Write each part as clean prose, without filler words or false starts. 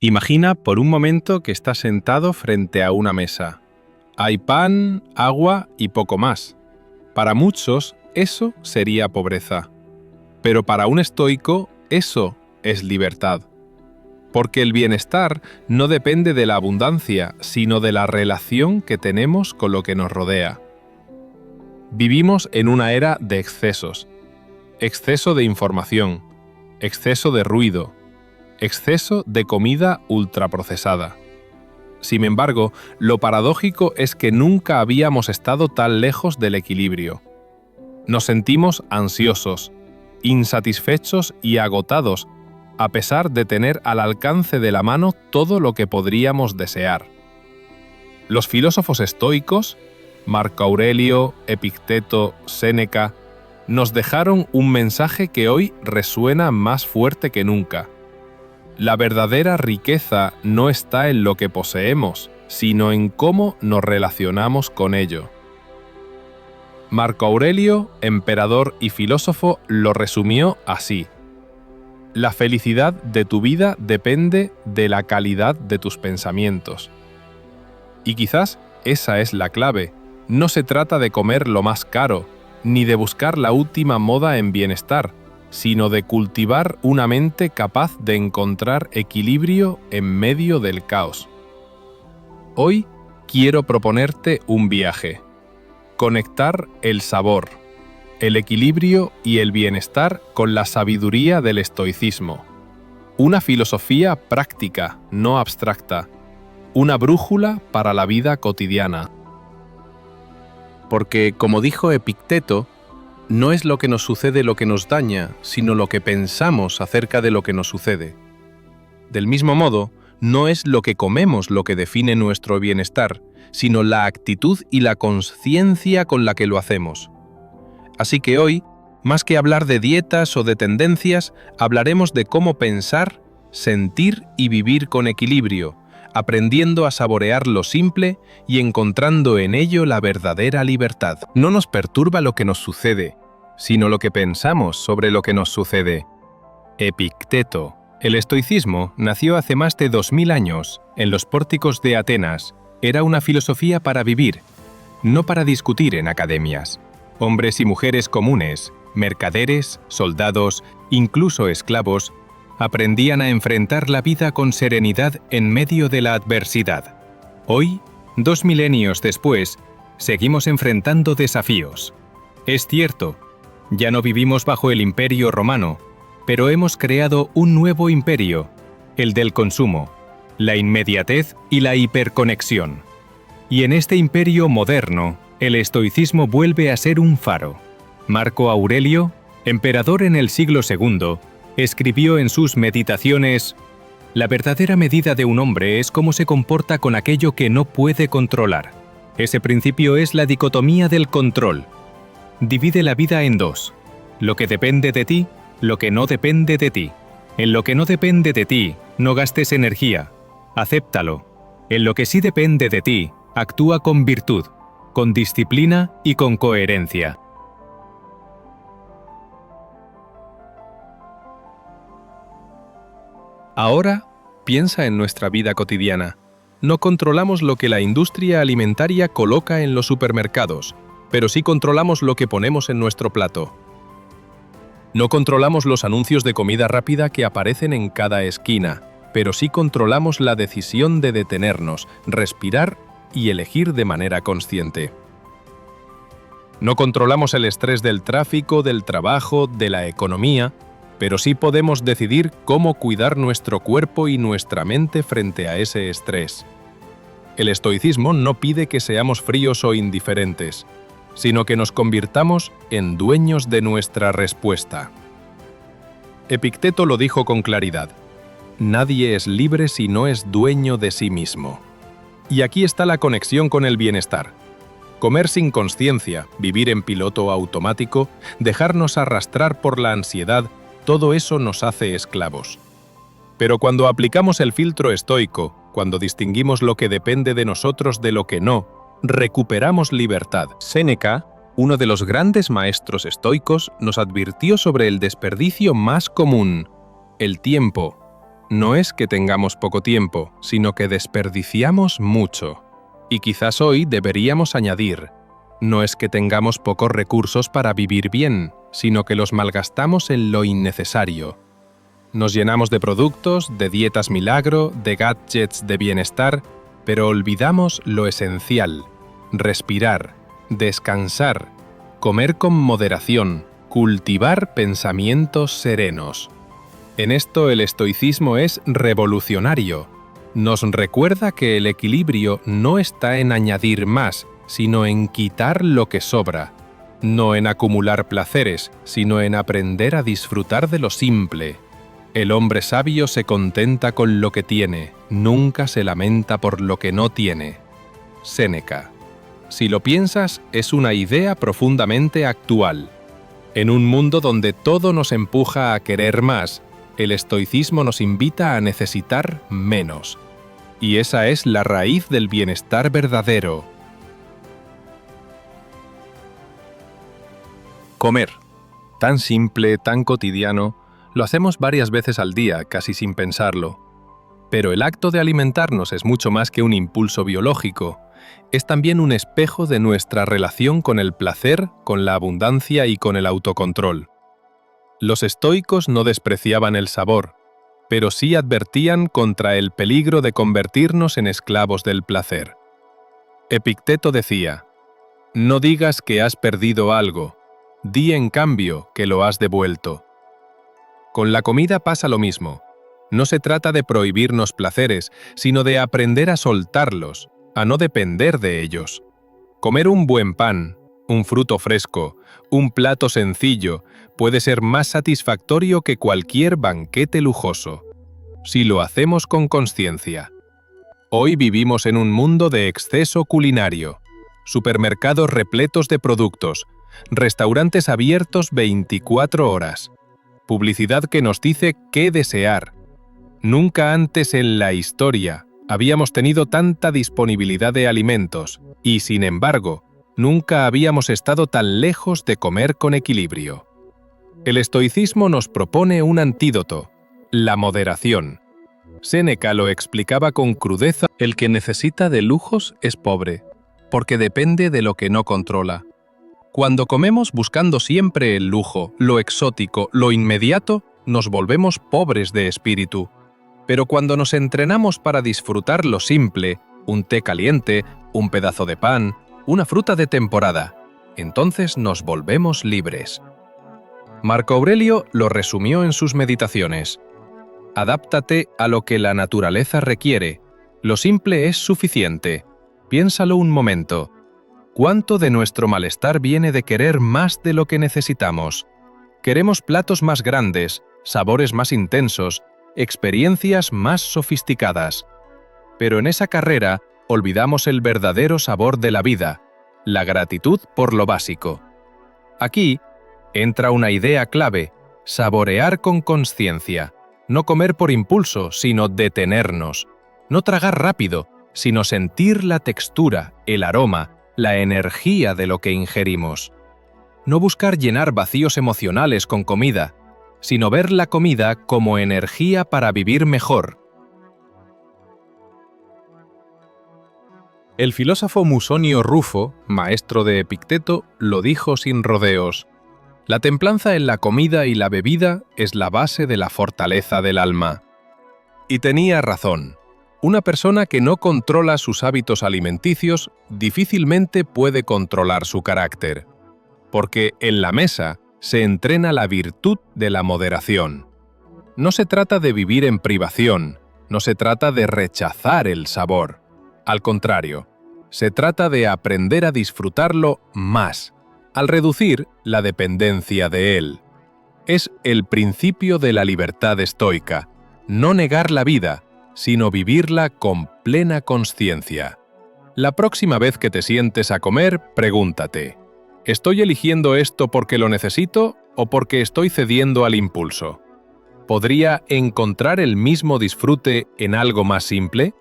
Imagina por un momento que estás sentado frente a una mesa. Hay pan, agua y poco más. Para muchos, eso sería pobreza. Pero para un estoico, eso es libertad. Porque el bienestar no depende de la abundancia, sino de la relación que tenemos con lo que nos rodea. Vivimos en una era de excesos. Exceso de información, exceso de ruido, exceso de comida ultraprocesada. Sin embargo, lo paradójico es que nunca habíamos estado tan lejos del equilibrio. Nos sentimos ansiosos, insatisfechos y agotados, a pesar de tener al alcance de la mano todo lo que podríamos desear. Los filósofos estoicos, Marco Aurelio, Epicteto, Séneca, nos dejaron un mensaje que hoy resuena más fuerte que nunca. La verdadera riqueza no está en lo que poseemos, sino en cómo nos relacionamos con ello. Marco Aurelio, emperador y filósofo, lo resumió así: la felicidad de tu vida depende de la calidad de tus pensamientos. Y quizás esa es la clave. No se trata de comer lo más caro, ni de buscar la última moda en bienestar, sino de cultivar una mente capaz de encontrar equilibrio en medio del caos. Hoy quiero proponerte un viaje. Conectar el sabor, el equilibrio y el bienestar con la sabiduría del estoicismo. Una filosofía práctica, no abstracta. Una brújula para la vida cotidiana. Porque, como dijo Epicteto, no es lo que nos sucede lo que nos daña, sino lo que pensamos acerca de lo que nos sucede. Del mismo modo, no es lo que comemos lo que define nuestro bienestar, sino la actitud y la conciencia con la que lo hacemos. Así que hoy, más que hablar de dietas o de tendencias, hablaremos de cómo pensar, sentir y vivir con equilibrio, aprendiendo a saborear lo simple y encontrando en ello la verdadera libertad. No nos perturba lo que nos sucede, sino lo que pensamos sobre lo que nos sucede. Epicteto. El estoicismo nació hace más de 2000 años, en los pórticos de Atenas. Era una filosofía para vivir, no para discutir en academias. Hombres y mujeres comunes, mercaderes, soldados, incluso esclavos, aprendían a enfrentar la vida con serenidad en medio de la adversidad. Hoy, 2 milenios después, seguimos enfrentando desafíos. Es cierto, ya no vivimos bajo el Imperio Romano, pero hemos creado un nuevo imperio, el del consumo, la inmediatez y la hiperconexión. Y en este imperio moderno, el estoicismo vuelve a ser un faro. Marco Aurelio, emperador en el siglo II, escribió en sus Meditaciones: la verdadera medida de un hombre es cómo se comporta con aquello que no puede controlar. Ese principio es la dicotomía del control. Divide la vida en dos: lo que depende de ti, lo que no depende de ti. En lo que no depende de ti, no gastes energía, acéptalo. En lo que sí depende de ti, actúa con virtud, con disciplina y con coherencia. Ahora, piensa en nuestra vida cotidiana. No controlamos lo que la industria alimentaria coloca en los supermercados, pero sí controlamos lo que ponemos en nuestro plato. No controlamos los anuncios de comida rápida que aparecen en cada esquina, pero sí controlamos la decisión de detenernos, respirar y elegir de manera consciente. No controlamos el estrés del tráfico, del trabajo, de la economía, pero sí podemos decidir cómo cuidar nuestro cuerpo y nuestra mente frente a ese estrés. El estoicismo no pide que seamos fríos o indiferentes, sino que nos convirtamos en dueños de nuestra respuesta. Epicteto lo dijo con claridad: nadie es libre si no es dueño de sí mismo. Y aquí está la conexión con el bienestar. Comer sin consciencia, vivir en piloto automático, dejarnos arrastrar por la ansiedad, todo eso nos hace esclavos. Pero cuando aplicamos el filtro estoico, cuando distinguimos lo que depende de nosotros de lo que no, recuperamos libertad. Séneca, uno de los grandes maestros estoicos, nos advirtió sobre el desperdicio más común: el tiempo. no es que tengamos poco tiempo, sino que desperdiciamos mucho. Y quizás hoy deberíamos añadir, no es que tengamos pocos recursos para vivir bien, sino que los malgastamos en lo innecesario. Nos llenamos de productos, de dietas milagro, de gadgets de bienestar, pero olvidamos lo esencial: respirar, descansar, comer con moderación, cultivar pensamientos serenos. En esto el estoicismo es revolucionario. Nos recuerda que el equilibrio no está en añadir más, sino en quitar lo que sobra. No en acumular placeres, sino en aprender a disfrutar de lo simple. El hombre sabio se contenta con lo que tiene, nunca se lamenta por lo que no tiene. Séneca. Si lo piensas, es una idea profundamente actual. En un mundo donde todo nos empuja a querer más, el estoicismo nos invita a necesitar menos. Y esa es la raíz del bienestar verdadero. Comer. Tan simple, tan cotidiano, lo hacemos varias veces al día, casi sin pensarlo. Pero el acto de alimentarnos es mucho más que un impulso biológico. Es también un espejo de nuestra relación con el placer, con la abundancia y con el autocontrol. Los estoicos no despreciaban el sabor, pero sí advertían contra el peligro de convertirnos en esclavos del placer. Epicteto decía: «No digas que has perdido algo, di en cambio que lo has devuelto». Con la comida pasa lo mismo. No se trata de prohibirnos placeres, sino de aprender a soltarlos, a no depender de ellos. Comer un buen pan, un fruto fresco, un plato sencillo, puede ser más satisfactorio que cualquier banquete lujoso, si lo hacemos con consciencia. Hoy vivimos en un mundo de exceso culinario, supermercados repletos de productos, restaurantes abiertos 24 horas, publicidad que nos dice qué desear. Nunca antes en la historia habíamos tenido tanta disponibilidad de alimentos y, sin embargo, nunca habíamos estado tan lejos de comer con equilibrio. El estoicismo nos propone un antídoto: la moderación. Séneca lo explicaba con crudeza: el que necesita de lujos es pobre, porque depende de lo que no controla. Cuando comemos buscando siempre el lujo, lo exótico, lo inmediato, nos volvemos pobres de espíritu. Pero cuando nos entrenamos para disfrutar lo simple, un té caliente, un pedazo de pan, una fruta de temporada, entonces nos volvemos libres. Marco Aurelio lo resumió en sus meditaciones: «Adáptate a lo que la naturaleza requiere. Lo simple es suficiente. Piénsalo un momento. ¿Cuánto de nuestro malestar viene de querer más de lo que necesitamos? Queremos platos más grandes, sabores más intensos, experiencias más sofisticadas. Pero en esa carrera olvidamos el verdadero sabor de la vida, la gratitud por lo básico». Aquí entra una idea clave: saborear con consciencia. No comer por impulso, sino detenernos. No tragar rápido, sino sentir la textura, el aroma, la energía de lo que ingerimos. No buscar llenar vacíos emocionales con comida, sino ver la comida como energía para vivir mejor. El filósofo Musonio Rufo, maestro de Epicteto, lo dijo sin rodeos: «La templanza en la comida y la bebida es la base de la fortaleza del alma». Y tenía razón. Una persona que no controla sus hábitos alimenticios difícilmente puede controlar su carácter, porque en la mesa se entrena la virtud de la moderación. No se trata de vivir en privación, no se trata de rechazar el sabor. Al contrario, se trata de aprender a disfrutarlo más, al reducir la dependencia de él. Es el principio de la libertad estoica: no negar la vida, sino vivirla con plena consciencia. La próxima vez que te sientes a comer, pregúntate: ¿estoy eligiendo esto porque lo necesito o porque estoy cediendo al impulso? ¿Podría encontrar el mismo disfrute en algo más simple?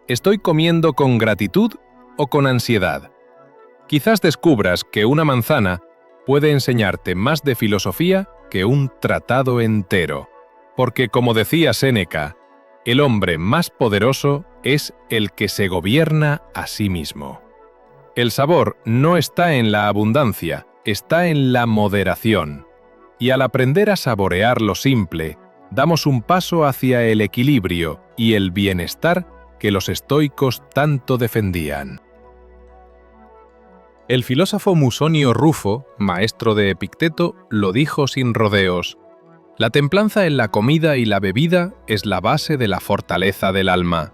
¿Estoy comiendo con gratitud o con ansiedad? Quizás descubras que una manzana puede enseñarte más de filosofía que un tratado entero. Porque, como decía Séneca, el hombre más poderoso es el que se gobierna a sí mismo. El sabor no está en la abundancia, está en la moderación. Y al aprender a saborear lo simple, damos un paso hacia el equilibrio y el bienestar que los estoicos tanto defendían. El filósofo Musonio Rufo, maestro de Epicteto, lo dijo sin rodeos: la templanza en la comida y la bebida es la base de la fortaleza del alma.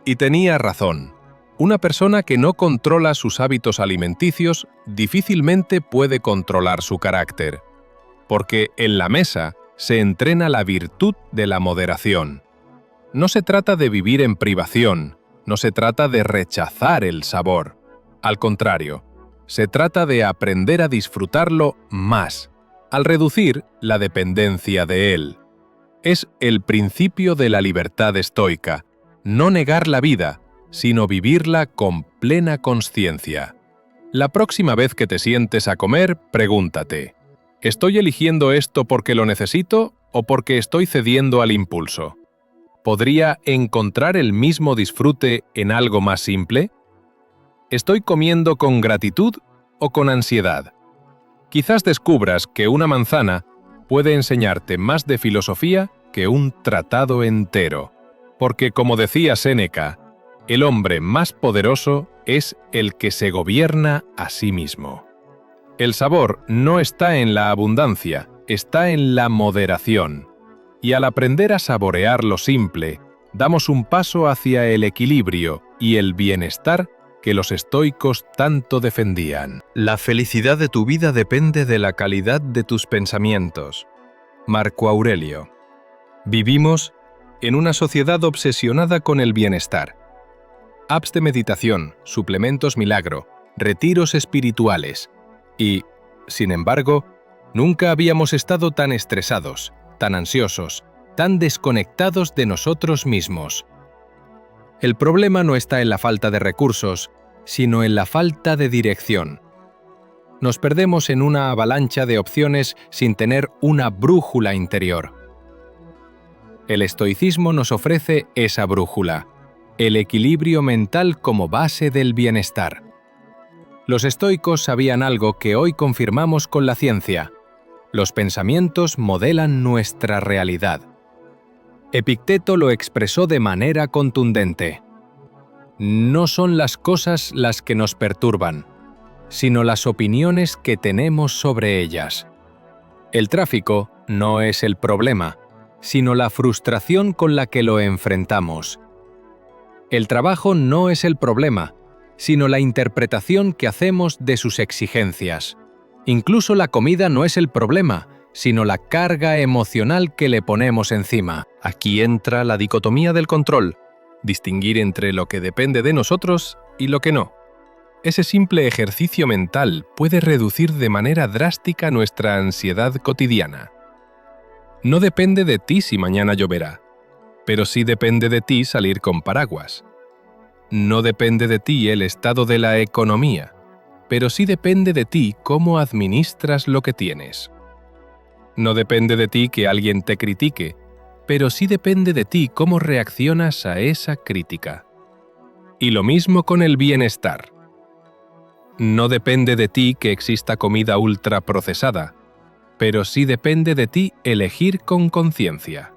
Y tenía razón. Una persona que no controla sus hábitos alimenticios difícilmente puede controlar su carácter, porque en la mesa se entrena la virtud de la moderación. No se trata de vivir en privación, no se trata de rechazar el sabor. Al contrario, se trata de aprender a disfrutarlo más, al reducir la dependencia de él. Es el principio de la libertad estoica, no negar la vida, sino vivirla con plena consciencia. La próxima vez que te sientes a comer, pregúntate: ¿estoy eligiendo esto porque lo necesito o porque estoy cediendo al impulso? ¿Podría encontrar el mismo disfrute en algo más simple? ¿Estoy comiendo con gratitud o con ansiedad? Quizás descubras que una manzana puede enseñarte más de filosofía que un tratado entero. Porque, como decía Séneca, el hombre más poderoso es el que se gobierna a sí mismo. El sabor no está en la abundancia, está en la moderación. Y al aprender a saborear lo simple, damos un paso hacia el equilibrio y el bienestar que los estoicos tanto defendían. La felicidad de tu vida depende de la calidad de tus pensamientos. Marco Aurelio. Vivimos en una sociedad obsesionada con el bienestar. Apps de meditación, suplementos milagro, retiros espirituales. Y, sin embargo, nunca habíamos estado tan estresados, tan ansiosos, tan desconectados de nosotros mismos. El problema no está en la falta de recursos, sino en la falta de dirección. Nos perdemos en una avalancha de opciones sin tener una brújula interior. El estoicismo nos ofrece esa brújula, el equilibrio mental como base del bienestar. Los estoicos sabían algo que hoy confirmamos con la ciencia: los pensamientos modelan nuestra realidad. Epicteto lo expresó de manera contundente: no son las cosas las que nos perturban, sino las opiniones que tenemos sobre ellas. El tráfico no es el problema, sino la frustración con la que lo enfrentamos. El trabajo no es el problema, sino la interpretación que hacemos de sus exigencias. Incluso la comida no es el problema, sino la carga emocional que le ponemos encima. Aquí entra la dicotomía del control, distinguir entre lo que depende de nosotros y lo que no. Ese simple ejercicio mental puede reducir de manera drástica nuestra ansiedad cotidiana. No depende de ti si mañana lloverá, pero sí depende de ti salir con paraguas. No depende de ti el estado de la economía, pero sí depende de ti cómo administras lo que tienes. No depende de ti que alguien te critique, pero sí depende de ti cómo reaccionas a esa crítica. Y lo mismo con el bienestar. No depende de ti que exista comida ultraprocesada, pero sí depende de ti elegir con conciencia.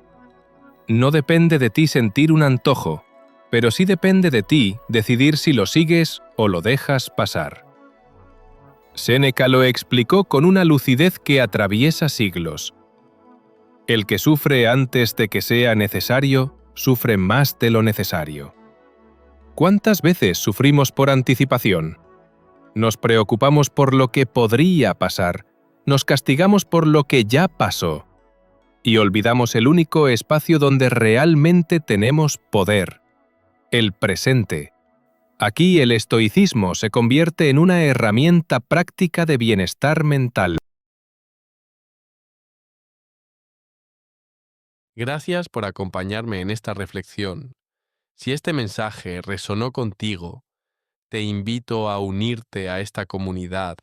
No depende de ti sentir un antojo, pero sí depende de ti decidir si lo sigues o lo dejas pasar. Séneca lo explicó con una lucidez que atraviesa siglos. El que sufre antes de que sea necesario, sufre más de lo necesario. ¿Cuántas veces sufrimos por anticipación? Nos preocupamos por lo que podría pasar, nos castigamos por lo que ya pasó, y olvidamos el único espacio donde realmente tenemos poder, el presente. Aquí el estoicismo se convierte en una herramienta práctica de bienestar mental. Gracias por acompañarme en esta reflexión. Si este mensaje resonó contigo, te invito a unirte a esta comunidad,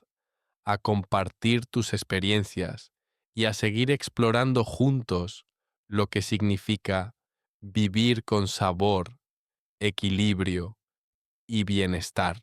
a compartir tus experiencias y a seguir explorando juntos lo que significa vivir con sabor, equilibrio y bienestar.